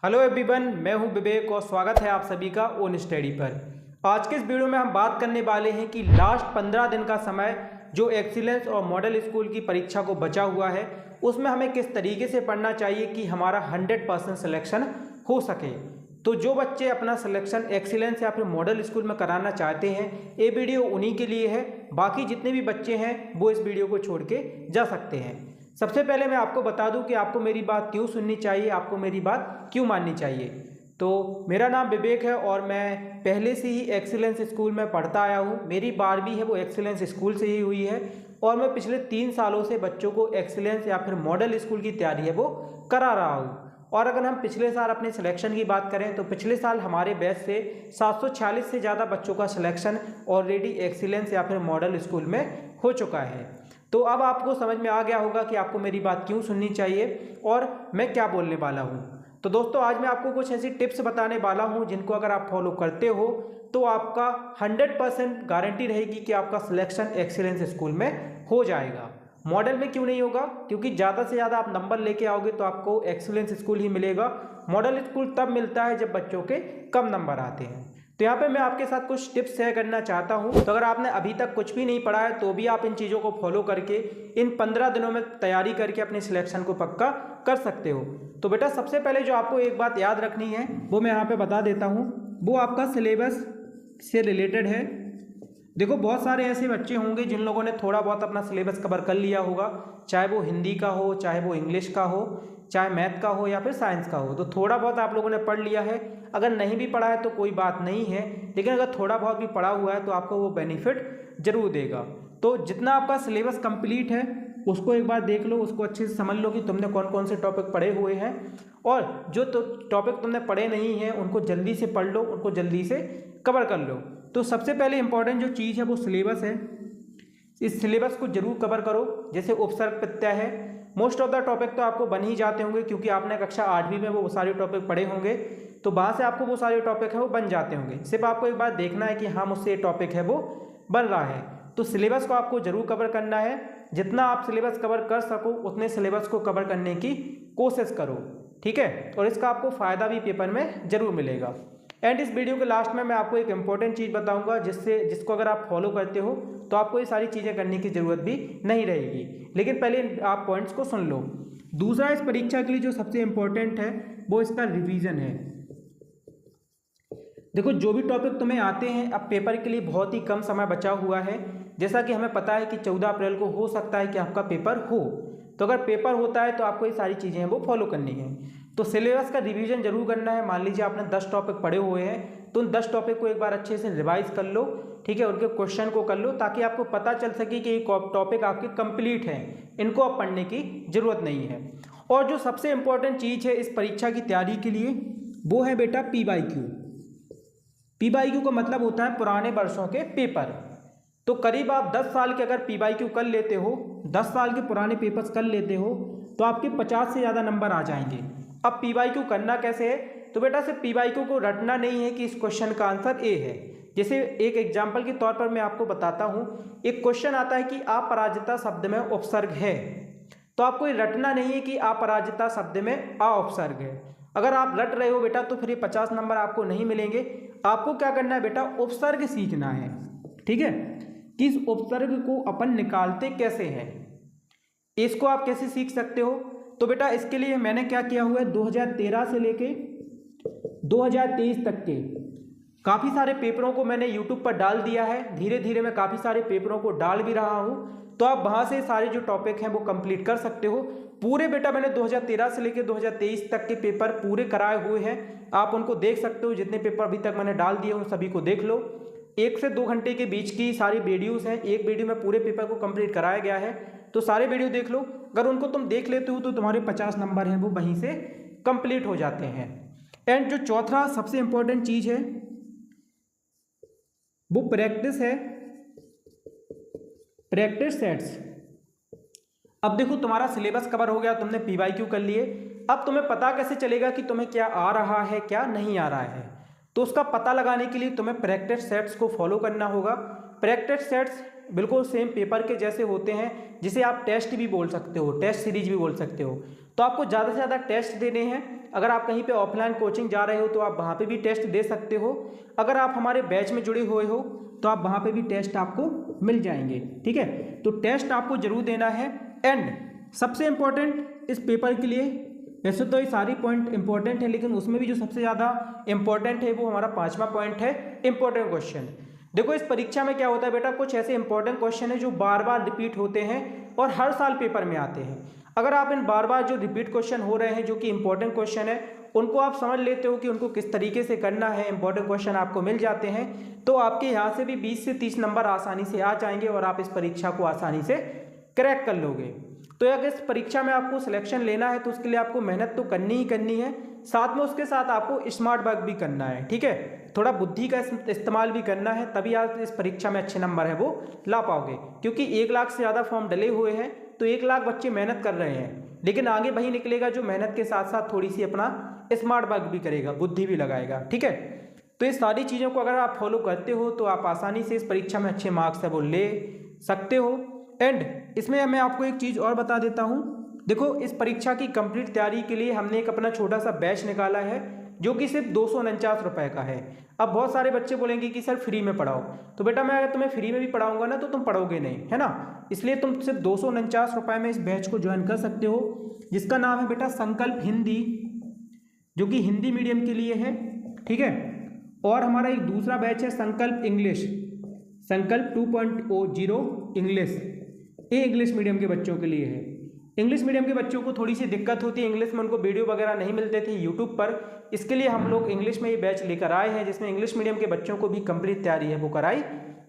Hello everyone, मैं हूं विवेक और स्वागत है आप सभी का ओन स्टडी पर। आज के इस वीडियो में हम बात करने वाले हैं कि लास्ट 15 दिन का समय जो एक्सीलेंस और मॉडल स्कूल की परीक्षा को बचा हुआ है उसमें हमें किस तरीके से पढ़ना चाहिए कि हमारा 100% सिलेक्शन हो सके। तो जो बच्चे अपना सिलेक्शन एक्सीलेंस या फिर मॉडल स्कूल में कराना चाहते हैं, ये वीडियो उन्हीं के लिए है। बाकी जितने भी बच्चे हैं वो इस वीडियो को छोड़ के जा सकते हैं। सबसे पहले मैं आपको बता दूं कि आपको मेरी बात क्यों सुननी चाहिए, आपको मेरी बात क्यों माननी चाहिए। तो मेरा नाम विवेक है और मैं पहले से ही एक्सीलेंस स्कूल में पढ़ता आया हूं। मेरी 12वीं है वो एक्सीलेंस स्कूल से ही हुई है और मैं पिछले 3 सालों से बच्चों को एक्सीलेंस या फिर मॉडल स्कूल की तैयारी है वो करा रहा हूँ। और अगर हम पिछले साल अपने सिलेक्शन की बात करें तो पिछले साल हमारे बैच से 746 से ज़्यादा बच्चों का सिलेक्शन ऑलरेडी एक्सीलेंस या फिर मॉडल स्कूल में हो चुका है। तो अब आपको समझ में आ गया होगा कि आपको मेरी बात क्यों सुननी चाहिए और मैं क्या बोलने वाला हूँ। तो दोस्तों, आज मैं आपको कुछ ऐसी टिप्स बताने वाला हूँ जिनको अगर आप फॉलो करते हो तो आपका 100% गारंटी रहेगी कि आपका सिलेक्शन एक्सीलेंस स्कूल में हो जाएगा। मॉडल में क्यों नहीं होगा? क्योंकि ज़्यादा से ज़्यादा आप नंबर लेके आओगे तो आपको एक्सीलेंस स्कूल ही मिलेगा। मॉडल स्कूल तब मिलता है जब बच्चों के कम नंबर आते हैं। तो यहाँ पे मैं आपके साथ कुछ टिप्स शेयर करना चाहता हूँ। तो अगर आपने अभी तक कुछ भी नहीं पढ़ा है तो भी आप इन चीज़ों को फॉलो करके इन 15 दिनों में तैयारी करके अपने सिलेक्शन को पक्का कर सकते हो। तो बेटा, सबसे पहले जो आपको एक बात याद रखनी है वो मैं यहाँ पे बता देता हूँ, वो आपका सिलेबस से रिलेटेड है। देखो, बहुत सारे ऐसे बच्चे होंगे जिन लोगों ने थोड़ा बहुत अपना सिलेबस कवर कर लिया होगा, चाहे वो हिंदी का हो, चाहे वो इंग्लिश का हो, चाहे मैथ का हो या फिर साइंस का हो। तो थोड़ा बहुत आप लोगों ने पढ़ लिया है। अगर नहीं भी पढ़ा है तो कोई बात नहीं है, लेकिन अगर थोड़ा बहुत भी पढ़ा हुआ है तो आपको वो बेनिफिट जरूर देगा। तो जितना आपका सिलेबस कंप्लीट है उसको एक बार देख लो, उसको अच्छे से समझ लो कि तुमने कौन कौन से टॉपिक पढ़े हुए हैं, और जो टॉपिक तुमने पढ़े नहीं हैं उनको जल्दी से पढ़ लो, उनको जल्दी से कवर कर लो। तो सबसे पहले इंपॉर्टेंट जो चीज़ है वो सिलेबस है। इस सिलेबस को जरूर कवर करो। जैसे उपसर्ग प्रत्यय है, मोस्ट ऑफ द टॉपिक तो आपको बन ही जाते होंगे क्योंकि आपने कक्षा 8वीं में वो सारे टॉपिक पढ़े होंगे, तो वहाँ से आपको वो सारे टॉपिक है वो बन जाते होंगे। सिर्फ आपको एक बार देखना है कि हाँ, मुझसे ये टॉपिक है वो बन रहा है। तो सिलेबस को आपको जरूर कवर करना है। जितना आप सिलेबस कवर कर सको उतने सिलेबस को कवर करने की कोशिश करो, ठीक है। और इसका आपको फ़ायदा भी पेपर में जरूर मिलेगा। एंड इस वीडियो के लास्ट में मैं आपको एक इंपॉर्टेंट चीज़ बताऊंगा जिसको अगर आप फॉलो करते हो तो आपको ये सारी चीज़ें करने की ज़रूरत भी नहीं रहेगी। लेकिन पहले आप पॉइंट्स को सुन लो। दूसरा, इस परीक्षा के लिए जो सबसे इम्पोर्टेंट है वो इसका रिवीजन है। देखो, जो भी टॉपिक तुम्हें आते हैं, अब पेपर के लिए बहुत ही कम समय बचा हुआ है। जैसा कि हमें पता है कि 14 अप्रैल को हो सकता है कि आपका पेपर हो, तो अगर पेपर होता है तो आपको ये सारी चीज़ें हैं वो फॉलो करनी है। तो सिलेबस का रिवीजन जरूर करना है। मान लीजिए आपने 10 टॉपिक पढ़े हुए हैं तो उन 10 टॉपिक को एक बार अच्छे से रिवाइज कर लो, ठीक है। उनके क्वेश्चन को कर लो ताकि आपको पता चल सके कि ये टॉपिक आपके कंप्लीट हैं, इनको आप पढ़ने की ज़रूरत नहीं है। और जो सबसे इम्पोर्टेंट चीज़ है इस परीक्षा की तैयारी के लिए वो है बेटा PYQ। PYQ का मतलब होता है पुराने वर्षों के पेपर। तो करीब आप 10 साल के अगर PYQ कर लेते हो, 10 साल के पुराने पेपर्स कर लेते हो तो आपके 50 से ज़्यादा नंबर आ जाएंगे। अब PYQ करना कैसे है? तो बेटा, सिर्फ PYQ को रटना नहीं है कि इस क्वेश्चन का आंसर ए है। जैसे एक एग्जाम्पल के तौर पर मैं आपको बताता हूँ। एक क्वेश्चन आता है कि अपराजिता शब्द में उपसर्ग है, तो आपको ये रटना नहीं है कि अपराजिता शब्द में अ उपसर्ग है। अगर आप रट रहे हो बेटा तो फिर ये 50 नंबर आपको नहीं मिलेंगे। आपको क्या करना है बेटा, उपसर्ग सीखना है, ठीक है। कि इस उपसर्ग को अपन निकालते कैसे हैं, इसको आप कैसे सीख सकते हो। तो बेटा, इसके लिए मैंने क्या किया हुआ है, 2013 से लेके 2023 तक के काफ़ी सारे पेपरों को मैंने YouTube पर डाल दिया है। धीरे धीरे मैं काफ़ी सारे पेपरों को डाल भी रहा हूँ, तो आप वहाँ से सारे जो टॉपिक हैं वो कंप्लीट कर सकते हो। पूरे बेटा मैंने 2013 से लेकर 2023 तक के पेपर पूरे कराए हुए हैं, आप उनको देख सकते हो। जितने पेपर अभी तक मैंने डाल दिए उन सभी को देख लो। 1 से 2 घंटे के बीच की सारी वीडियोस हैं, एक वीडियो में पूरे पेपर को कंप्लीट कराया गया है, तो सारे वीडियो देख लो। अगर उनको तुम देख लेते हो तो तुम्हारे 50 नंबर हैं वो वहीं से कंप्लीट हो जाते हैं। एंड जो चौथा सबसे इंपॉर्टेंट चीज़ है वो प्रैक्टिस है, प्रैक्टिस सेट्स। अब देखो, तुम्हारा सिलेबस कवर हो गया, तुमने PYQ कर लिए। अब तुम्हें पता कैसे चलेगा कि तुम्हें क्या आ रहा है क्या नहीं आ रहा है? तो उसका पता लगाने के लिए तुम्हें प्रैक्टिस सेट्स को फॉलो करना होगा। प्रैक्टिस सेट्स बिल्कुल सेम पेपर के जैसे होते हैं, जिसे आप टेस्ट भी बोल सकते हो, टेस्ट सीरीज भी बोल सकते हो। तो आपको ज़्यादा से ज़्यादा टेस्ट देने हैं। अगर आप कहीं पे ऑफलाइन कोचिंग जा रहे हो तो आप वहाँ पे भी टेस्ट दे सकते हो। अगर आप हमारे बैच में जुड़े हुए हो तो आप वहाँ पे भी टेस्ट आपको मिल जाएंगे, ठीक है। तो टेस्ट आपको जरूर देना है। एंड सबसे इम्पोर्टेंट इस पेपर के लिए, वैसे तो ये सारी पॉइंट इंपॉर्टेंट है, लेकिन उसमें भी जो सबसे ज़्यादा इंपॉर्टेंट है वो हमारा 5वां पॉइंट है, इंपॉर्टेंट क्वेश्चन। देखो इस परीक्षा में क्या होता है बेटा, कुछ ऐसे इंपॉर्टेंट क्वेश्चन है जो बार बार रिपीट होते हैं और हर साल पेपर में आते हैं। अगर आप इन बार बार जो रिपीट क्वेश्चन हो रहे हैं जो कि इंपॉर्टेंट क्वेश्चन है उनको आप समझ लेते हो कि उनको किस तरीके से करना है, इंपॉर्टेंट क्वेश्चन आपको मिल जाते हैं, तो आपके यहाँ से भी 20 से 30 नंबर आसानी से आ जाएंगे और आप इस परीक्षा को आसानी से क्रैक कर लोगे। तो अगर इस परीक्षा में आपको सिलेक्शन लेना है तो उसके लिए आपको मेहनत तो करनी ही करनी है, साथ में उसके साथ आपको स्मार्ट वर्क भी करना है, ठीक है। थोड़ा बुद्धि का इस्तेमाल भी करना है, तभी आप इस परीक्षा में अच्छे नंबर है वो ला पाओगे। क्योंकि 1 लाख से ज़्यादा फॉर्म डले हुए हैं, तो 1 लाख बच्चे मेहनत कर रहे हैं, लेकिन आगे वही निकलेगा जो मेहनत के साथ साथ थोड़ी सी अपना स्मार्ट वर्क भी करेगा, बुद्धि भी लगाएगा, ठीक है। तो ये सारी चीज़ों को अगर आप फॉलो करते हो तो आप आसानी से इस परीक्षा में अच्छे मार्क्स है वो ले सकते हो। एंड इसमें मैं आपको एक चीज़ और बता देता हूँ, देखो इस परीक्षा की कंप्लीट तैयारी के लिए हमने एक अपना छोटा सा बैच निकाला है जो कि सिर्फ 249 रुपये का है। अब बहुत सारे बच्चे बोलेंगे कि सर फ्री में पढ़ाओ, तो बेटा मैं अगर तुम्हें फ्री में भी पढ़ाऊंगा ना तो तुम पढ़ोगे नहीं, है ना। इसलिए तुम सिर्फ 249 रुपये में इस बैच को ज्वाइन कर सकते हो, जिसका नाम है बेटा संकल्प हिंदी, जो कि हिंदी मीडियम के लिए है, ठीक है। और हमारा एक दूसरा बैच है संकल्प इंग्लिश, संकल्प 2.0 इंग्लिश, ये इंग्लिश मीडियम के बच्चों के लिए है। इंग्लिश मीडियम के बच्चों को थोड़ी सी दिक्कत होती है, इंग्लिश में उनको वीडियो वगैरह नहीं मिलते थे यूट्यूब पर, इसके लिए हम लोग इंग्लिश में ये बैच लेकर आए हैं जिसमें इंग्लिश मीडियम के बच्चों को भी कंप्लीट तैयारी है वो कराई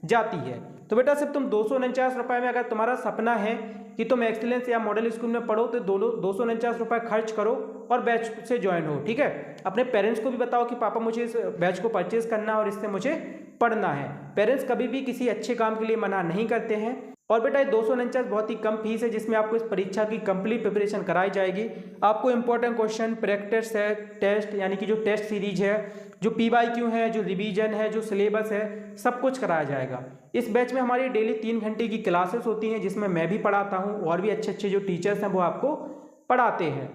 जाती है। तो बेटा सिर्फ तुम 249 रुपये में, अगर तुम्हारा सपना है कि तुम एक्सीलेंस या मॉडल स्कूल में पढ़ो तो 249 रुपये खर्च करो और बैच से ज्वाइन हो, ठीक है। अपने पेरेंट्स को भी बताओ कि पापा मुझे इस बैच को परचेज करना है और इससे मुझे पढ़ना है। पेरेंट्स कभी भी किसी अच्छे काम के लिए मना नहीं करते हैं। और बेटा 249 बहुत ही कम फीस है जिसमें आपको इस परीक्षा की कंप्लीट प्रिपरेशन कराई जाएगी। आपको इंपॉर्टेंट क्वेश्चन, प्रैक्टिस है, टेस्ट यानी कि जो टेस्ट सीरीज है, जो PYQ है, जो रिवीजन है, जो सिलेबस है, सब कुछ कराया जाएगा। इस बैच में हमारी डेली 3 घंटे की क्लासेस होती हैं जिसमें मैं भी पढ़ाता हूँ और भी अच्छे अच्छे जो टीचर्स हैं वो आपको पढ़ाते हैं।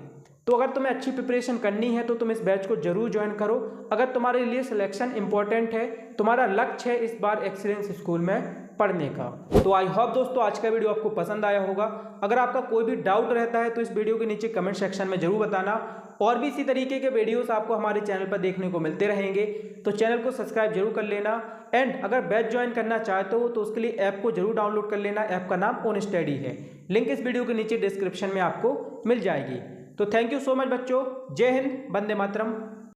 तो अगर तुम्हें अच्छी प्रिपरेशन करनी है तो तुम इस बैच को जरूर ज्वाइन करो। अगर तुम्हारे लिए सिलेक्शन इंपॉर्टेंट है, तुम्हारा लक्ष्य है इस बार एक्सीलेंस स्कूल में पढ़ने का, तो आई होप दोस्तों आज का वीडियो आपको पसंद आया होगा। अगर आपका कोई भी डाउट रहता है तो इस वीडियो के नीचे कमेंट सेक्शन में जरूर बताना। और भी इसी तरीके के वीडियोस आपको हमारे चैनल पर देखने को मिलते रहेंगे, तो चैनल को सब्सक्राइब जरूर कर लेना। एंड अगर बैच ज्वाइन करना चाहते हो तो उसके लिए ऐप को जरूर डाउनलोड कर लेना। ऐप का नाम ओन स्टडी है, लिंक इस वीडियो के नीचे डिस्क्रिप्शन में आपको मिल जाएगी। तो थैंक यू सो मच बच्चों, जय हिंद, वंदे मातरम।